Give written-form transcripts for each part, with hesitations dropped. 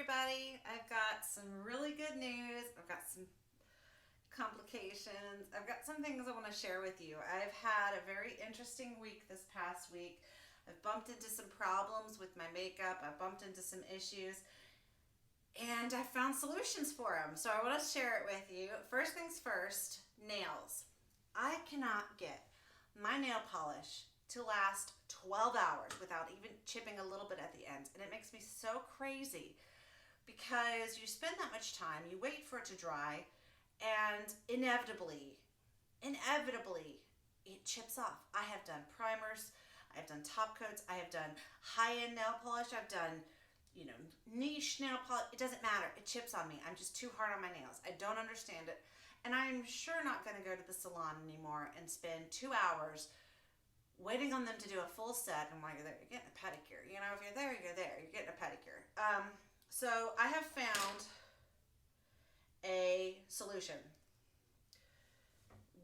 everybody. I've got some really good news. I've got some complications. I've got some things I want to share with you. I've had a very interesting week this past week. I've bumped into some problems with my makeup. I've bumped into some issues and I found solutions for them. So I want to share it with you. First things first, nails. I cannot get my nail polish to last 12 hours without even chipping a little bit at the ends. And it makes me so crazy because you spend that much time, you wait for it to dry, and inevitably, it chips off. I have done primers, I've done top coats, I have done high-end nail polish, I've done, niche nail polish. It doesn't matter. It chips on me. I'm just too hard on my nails. I don't understand it. And I'm sure not going to go to the salon anymore and spend 2 hours waiting on them to do a full set. I'm like, there, you're getting a pedicure. If you're there, you're getting a pedicure. So I have found a solution,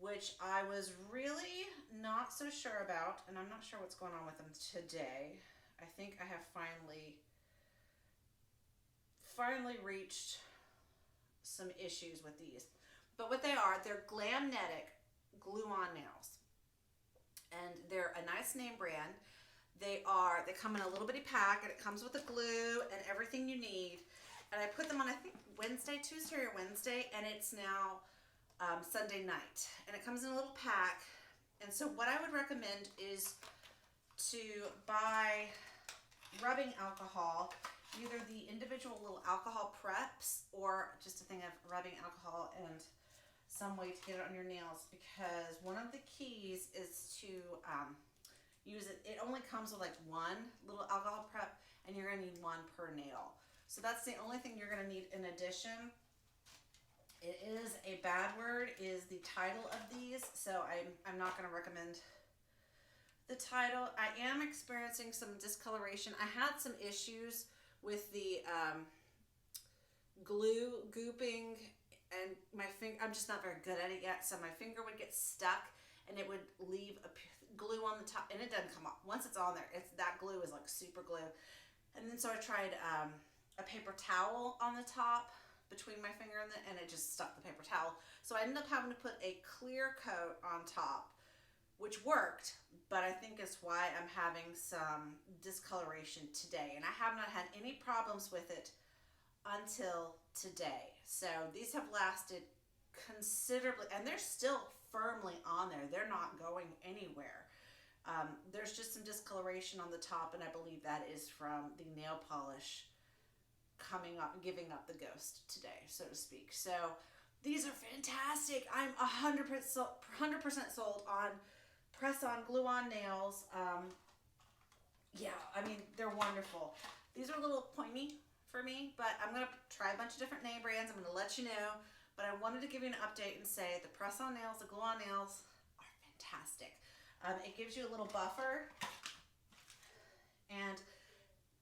which I was really not so sure about, and I'm not sure what's going on with them today. I think I have finally reached some issues with these. But what they are, they're Glamnetic glue-on nails. And they're a nice name brand. They come in a little bitty pack, and it comes with the glue and everything you need. And I put them on, I think, Tuesday or Wednesday, and it's now Sunday night. And it comes in a little pack. And so what I would recommend is to buy rubbing alcohol, either the individual little alcohol preps or just a thing of rubbing alcohol and some way to get it on your nails, because one of the keys is to use it. It only comes with like one little alcohol prep, and you're going to need one per nail. So that's the only thing you're going to need in addition. It is a bad word, is the title of these, so I'm not going to recommend the title. I am experiencing some discoloration. I had some issues with the glue gooping, and my finger, I'm just not very good at it yet, so my finger would get stuck and it would leave a glue on the top, and it doesn't come off. Once it's on there, that glue is like super glue. And then so I tried a paper towel on the top between my finger and it just stuck the paper towel. So I ended up having to put a clear coat on top, which worked, but I think is why I'm having some discoloration today. And I have not had any problems with it until today. So these have lasted considerably, and they're still firmly on there. They're not going anywhere. There's just some discoloration on the top, and I believe that is from the nail polish coming up, giving up the ghost today, so to speak. So these are fantastic. I'm 100% sold on press-on, glue-on nails. Yeah, I mean, they're wonderful. These are a little pointy for me, but I'm going to try a bunch of different name brands. I'm going to let you know, but I wanted to give you an update and say the press-on nails, the glue-on nails are fantastic. It gives you a little buffer, and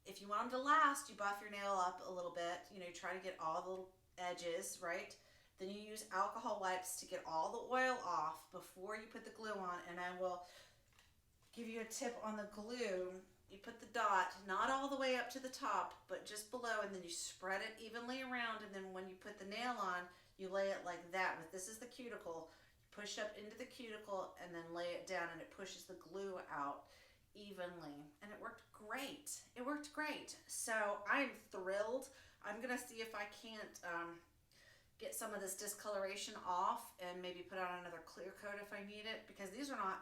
if you want them to last, you buff your nail up a little bit. You try to get all the little edges, right? Then you use alcohol wipes to get all the oil off before you put the glue on. And I will give you a tip on the glue. You put the dot not all the way up to the top, but just below, and then you spread it evenly around. And then when you put the nail on, you lay it like that. This is the cuticle. You push up into the cuticle and then lay it down, and it pushes the glue out evenly. And it worked great. It worked great. So I'm thrilled. I'm going to see if I can't get some of this discoloration off and maybe put on another clear coat if I need it, because these are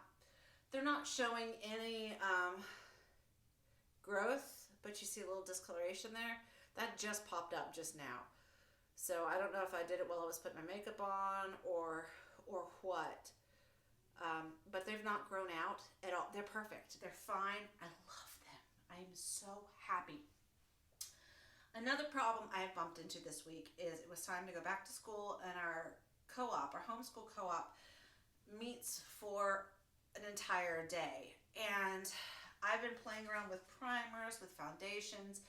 they're not showing any growth, but you see a little discoloration there. That just popped up just now. So I don't know if I did it while I was putting my makeup on or what. But they've not grown out at all. They're perfect. They're fine. I love them. I am so happy. Another problem I have bumped into this week is it was time to go back to school, and our co-op, our homeschool co-op, meets for an entire day. And I've been playing around with primers, with foundations,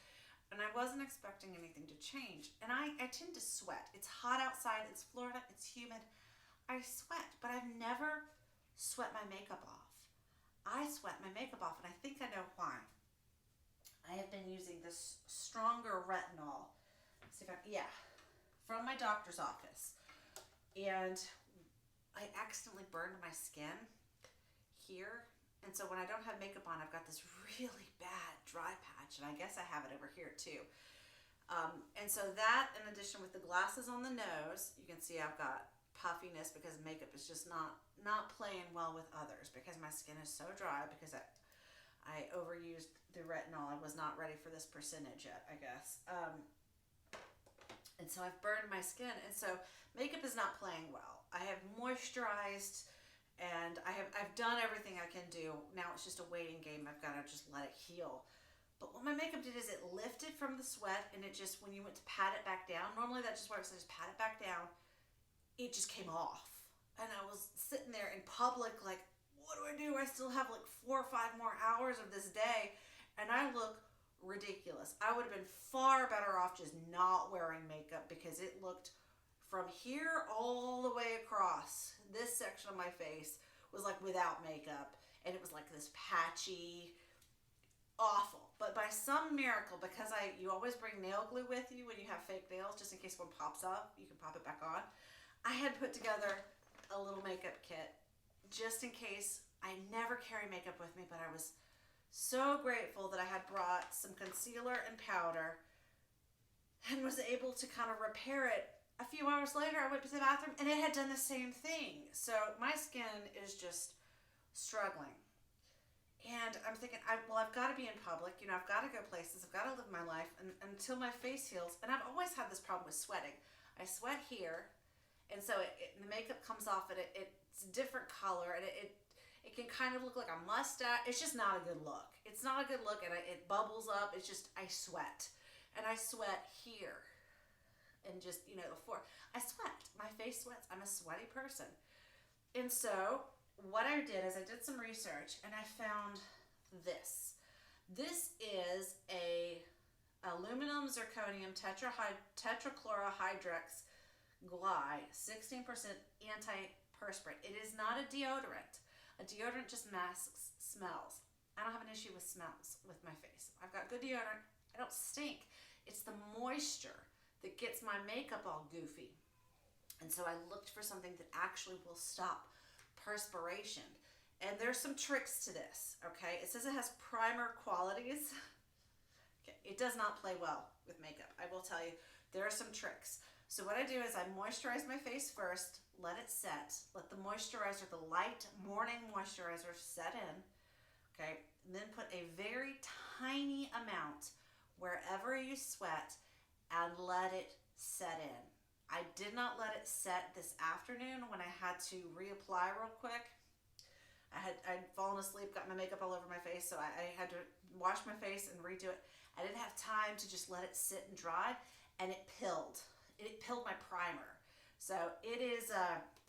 and I wasn't expecting anything to change. And I tend to sweat. It's hot outside. It's Florida. It's humid. I sweat, but I've never sweat my makeup off. I sweat my makeup off, and I think I know why. I have been using this stronger retinol see if I, yeah, from my doctor's office. And I accidentally burned my skin here. And so when I don't have makeup on, I've got this really bad dry patch. And I guess I have it over here too. And so that, in addition with the glasses on the nose, you can see I've got puffiness because makeup is just not playing well with others because my skin is so dry because I overused the retinol. I was not ready for this percentage yet, I guess. And so I've burned my skin. And so makeup is not playing well. I have moisturized and I've done everything I can do. Now it's just a waiting game. I've got to just let it heal. But what my makeup did is it lifted from the sweat, and it just, when you went to pat it back down, normally that just works. I just pat it back down. It just came off. And I was sitting there in public like, what do? I still have like 4 or 5 more hours of this day. And I look ridiculous. I would have been far better off just not wearing makeup because it looked from here all the way across. This section of my face was like without makeup. And it was like this patchy, awful. But by some miracle, because you always bring nail glue with you when you have fake nails, just in case one pops up, you can pop it back on. I had put together a little makeup kit just in case. I never carry makeup with me, but I was so grateful that I had brought some concealer and powder and was able to kind of repair it. A few hours later, I went to the bathroom and it had done the same thing. So my skin is just struggling. And I'm thinking, I've got to be in public. You know, I've got to go places. I've got to live my life until my face heals. And I've always had this problem with sweating. I sweat here, and so the makeup comes off, and it's a different color, and it can kind of look like a mustache. It's just not a good look. It's not a good look, and it bubbles up. It's just, I sweat. And I sweat here. And just, you know, I sweat. My face sweats. I'm a sweaty person. And so what I did is I did some research and I found this. This is a aluminum zirconium tetrachlorohydrex gly, 16% antiperspirant. It is not a deodorant. A deodorant just masks smells. I don't have an issue with smells with my face. I've got good deodorant. I don't stink. It's the moisture that gets my makeup all goofy. And so I looked for something that actually will stop perspiration. And there's some tricks to this, okay? It says it has primer qualities. Okay, it does not play well with makeup. I will tell you, there are some tricks. So what I do is I moisturize my face first, let it set, let the moisturizer, the light morning moisturizer set in, okay? And then put a very tiny amount wherever you sweat and let it set in. I did not let it set this afternoon when I had to reapply real quick. I'd fallen asleep, got my makeup all over my face, so I had to wash my face and redo it. I didn't have time to just let it sit and dry, and it pilled. It pilled my primer. So it is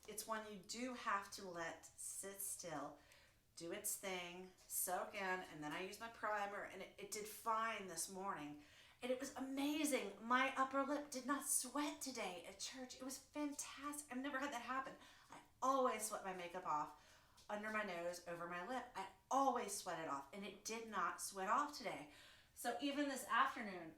it's one you do have to let sit still, do its thing, soak in, and then I used my primer, and it did fine this morning. And it was amazing. My upper lip did not sweat today at church. It was fantastic. I've never had that happen. I always sweat my makeup off under my nose, over my lip. I always sweat it off, and it did not sweat off today. So even this afternoon,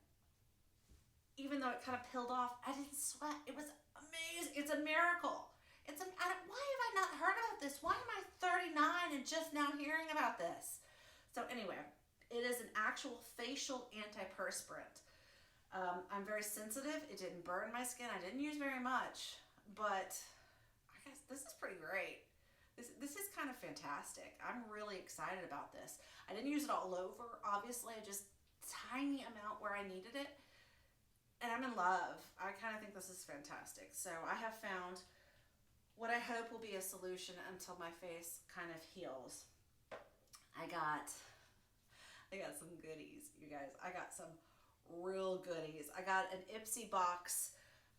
even though it kind of peeled off, I didn't sweat. It was amazing. It's a miracle. Why have I not heard about this? Why am I 39 and just now hearing about this? So anyway, it is an actual facial antiperspirant. I'm very sensitive. It didn't burn my skin. I didn't use very much, but I guess this is pretty great. This is kind of fantastic. I'm really excited about this. I didn't use it all over, obviously. Just tiny amount where I needed it. And I'm in love. I kind of think this is fantastic. So I have found what I hope will be a solution until my face kind of heals. I got some goodies, you guys. I got some real goodies. I got an Ipsy box,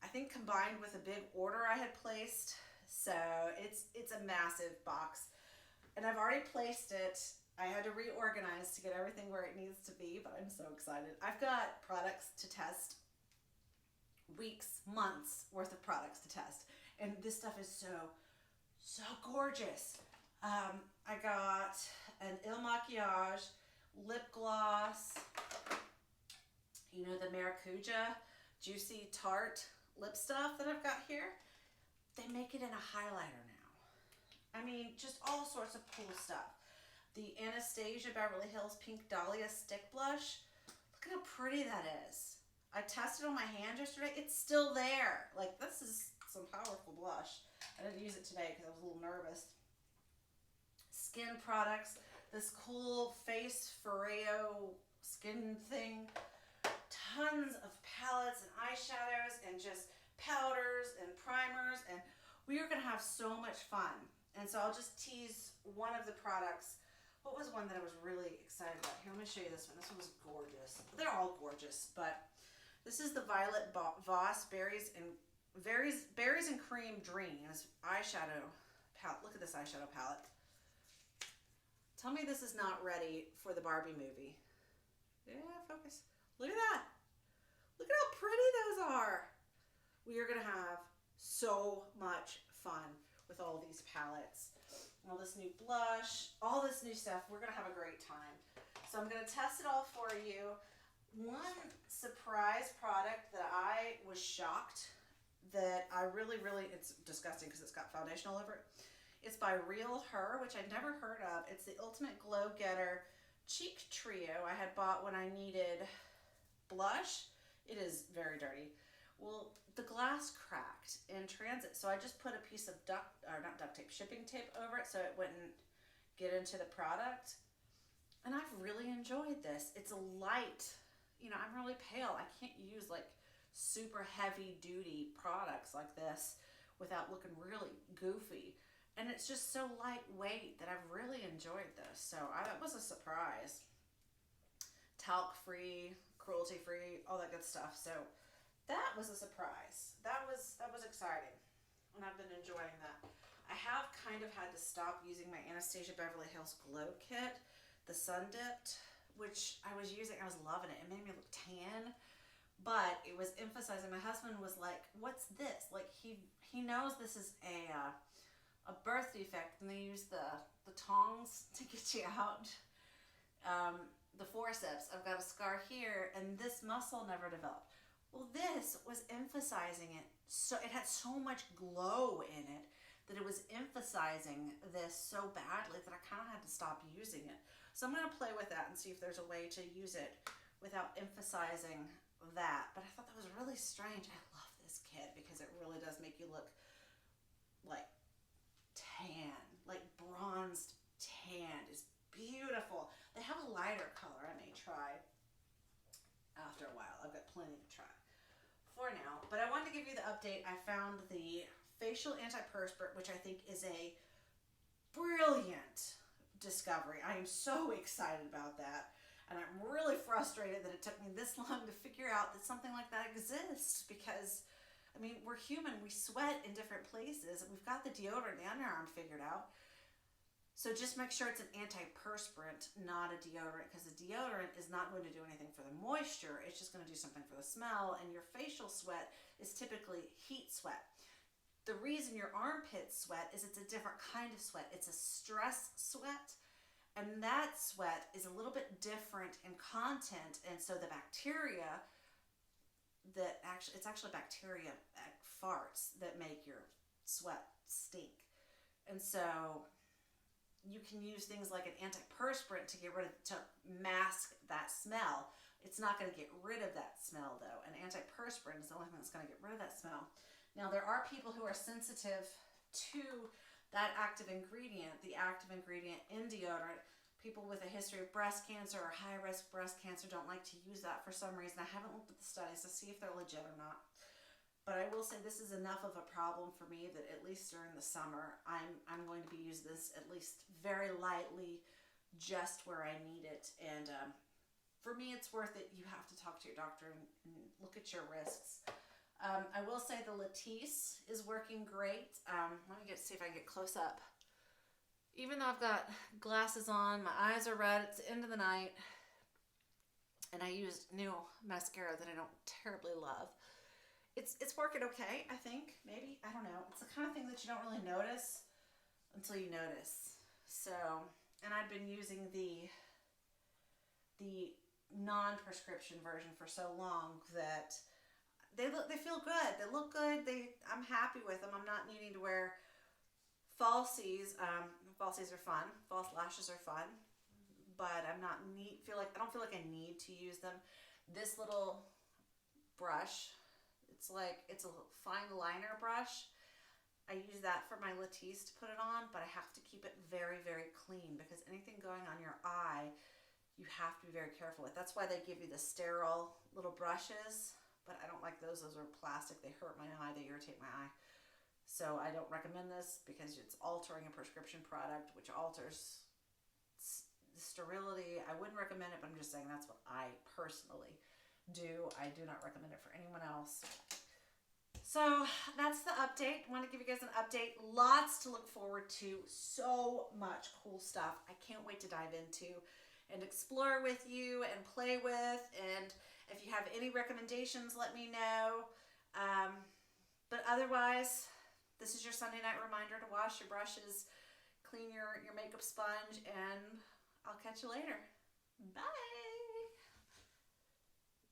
I think combined with a big order I had placed. So it's a massive box. And I've already placed it. I had to reorganize to get everything where it needs to be, but I'm so excited. I've got products to test. Weeks, months worth of products to test. And this stuff is so gorgeous. I got an Il Makiage lip gloss. You know, the Maracuja Juicy Tarte lip stuff that I've got here. They make it in a highlighter now. I mean, just all sorts of cool stuff. The Anastasia Beverly Hills Pink Dahlia Stick Blush. Look at how pretty that is. I tested on my hand yesterday. It's still there. Like, this is some powerful blush. I didn't use it today because I was a little nervous. Skin products. This cool face Foreo skin thing. Tons of palettes and eyeshadows and just powders and primers. And we are going to have so much fun. And so I'll just tease one of the products. What was one that I was really excited about? Here, let me show you this one. This one was gorgeous. They're all gorgeous, but this is the Violet Voss Berries and Cream Dreams eyeshadow palette. Look at this eyeshadow palette. Tell me this is not ready for the Barbie movie. Yeah, focus. Look at that. Look at how pretty those are. We are going to have so much fun with all these palettes. All this new blush, all this new stuff. We're going to have a great time. So I'm going to test it all for you. One surprise product that I was shocked that I really, it's disgusting because it's got foundation all over it. It's by Real Her, which I'd never heard of. It's the Ultimate Glow Getter Cheek Trio I had bought when I needed blush. It is very dirty. Well, the glass cracked in transit, so I just put a piece of shipping tape over it so it wouldn't get into the product. And I've really enjoyed this. It's a light, you know, I'm really pale. I can't use like super heavy duty products like this without looking really goofy. And it's just so lightweight that I've really enjoyed this. So that was a surprise. Talc-free, cruelty-free, all that good stuff. So that was a surprise. That was exciting, and I've been enjoying that. I have kind of had to stop using my Anastasia Beverly Hills Glow Kit, the Sun Dipped, which I was using. I was loving it. It made me look tan, but it was emphasizing. My husband was like, "What's this?" Like he knows this is a birth defect, and they use the tongs to get you out. The forceps. I've got a scar here, and this muscle never developed. Well, this was emphasizing it. So it had so much glow in it that it was emphasizing this so badly that I kind of had to stop using it. So I'm going to play with that and see if there's a way to use it without emphasizing that. But I thought that was really strange. I love this kit because it really does make you look like tan, like bronzed tan. It's beautiful. They have a lighter color I may try after a while. I've got plenty to try for now, but I wanted to give you the update. I found the facial antiperspirant, which I think is a brilliant discovery. I am so excited about that, and I'm really frustrated that it took me this long to figure out that something like that exists, because I mean, we're human, we sweat in different places, and we've got the deodorant and underarm figured out. So just make sure it's an antiperspirant, not a deodorant, because the deodorant is not going to do anything for the moisture. It's just going to do something for the smell, and your facial sweat is typically heat sweat. The reason your armpits sweat is it's a different kind of sweat. It's a stress sweat, and that sweat is a little bit different in content, and so the bacteria it's actually bacteria farts that make your sweat stink. And so you can use things like an antiperspirant to mask that smell. It's not going to get rid of that smell, though. An antiperspirant is the only thing that's going to get rid of that smell. Now, there are people who are sensitive to that active ingredient, the active ingredient in deodorant. People with a history of breast cancer or high-risk breast cancer don't like to use that for some reason. I haven't looked at the studies to see if they're legit or not. But I will say this is enough of a problem for me that at least during the summer, I'm going to be using this at least very lightly, just where I need it. And for me, it's worth it. You have to talk to your doctor and look at your risks. I will say the Latisse is working great. Let me see if I can get close up. Even though I've got glasses on, my eyes are red, it's the end of the night, and I used new mascara that I don't terribly love. It's working okay, I think, maybe, I don't know. It's the kind of thing that you don't really notice until you notice. So, and I've been using the non-prescription version for so long that they feel good. They look good. I'm happy with them. I'm not needing to wear falsies. Falsies are fun. False lashes are fun, but I don't feel like I need to use them. This little brush, it's a fine liner brush. I use that for my Latisse to put it on, but I have to keep it very, very clean because anything going on your eye, you have to be very careful with. That's why they give you the sterile little brushes, but I don't like those. Those are plastic. They hurt my eye. They irritate my eye. So I don't recommend this because it's altering a prescription product, which alters the sterility. I wouldn't recommend it, but I'm just saying that's what I personally do. I do not recommend it for anyone else. So that's the update. I want to give you guys an update. Lots to look forward to. So much cool stuff. I can't wait to dive into and explore with you and play with. And if you have any recommendations, let me know. But otherwise, this is your Sunday night reminder to wash your brushes, clean your makeup sponge, and I'll catch you later. Bye.